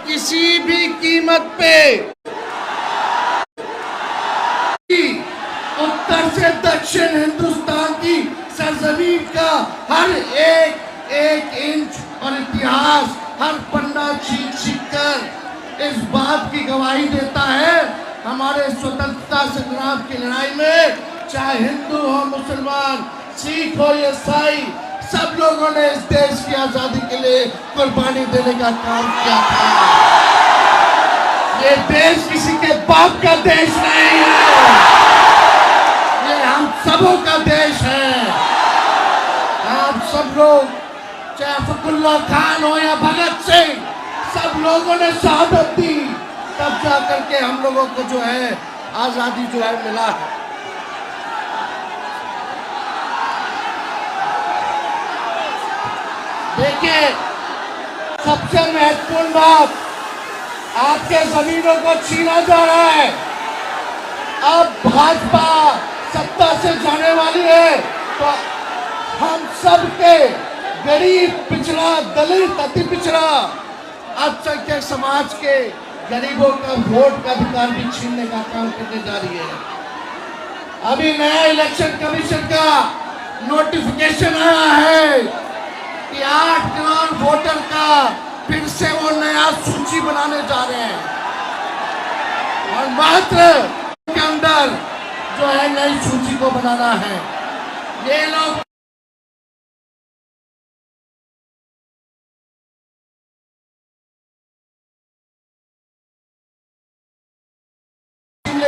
किसी भी कीमत पे उत्तर से दक्षिण हिंदुस्तान की सरजमीन का हर एक एक इंच और इतिहास हर पन्ना छीन कर इस बात की गवाही देता है, हमारे स्वतंत्रता संग्राम की लड़ाई में चाहे हिंदू हो, मुसलमान, सिख हो या ईसाई, सब लोगों ने इस देश की आजादी के लिए कुर्बानी देने का काम किया था। ये देश किसी के बाप का देश नहीं है, ये हम सबों का देश है। आप सब लोग, चाहे फखरुल्लाह खान हो या भगत सिंह, सब लोगों ने शहादत दी, तब जा करके हम लोगों को जो है आजादी जो है मिला है। देखिए, सबसे महत्वपूर्ण बात, आपके जमीनों को छीना जा रहा है। अब भाजपा सत्ता से जाने वाली है तो हम सब के गरीब, पिछड़ा, दलित, अति पिछड़ा, अल्पसंख्यक समाज के गरीबों का वोट का अधिकार भी छीनने का काम करने जा रही है। अभी नया इलेक्शन कमीशन का नोटिफिकेशन आया है कि 8 करोड़ वोटर का फिर से वो नया सूची बनाने जा रहे हैं और मात्र के अंदर जो है नई सूची को बनाना है। ये लोग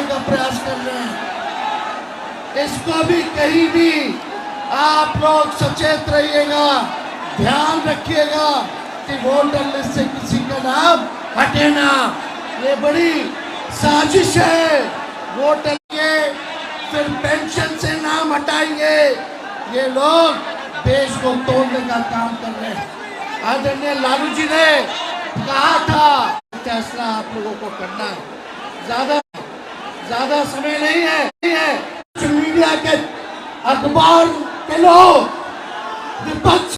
का प्रयास कर रहे हैं। इसको भी कहीं भी आप लोग सचेत रहिएगा, ध्यान रखिएगा कि वोटर लिस्ट से किसी का नाम हटे ना। ये बड़ी साजिश है। वोटर के फिर पेंशन से नाम हटाएंगे, ये लोग देश को तोड़ने का काम कर रहे हैं। आदरणीय लालू जी ने कहा था फैसला आप लोगों को करना है, ज्यादा समय नहीं है। मीडिया के, अखबार के लोग, विपक्ष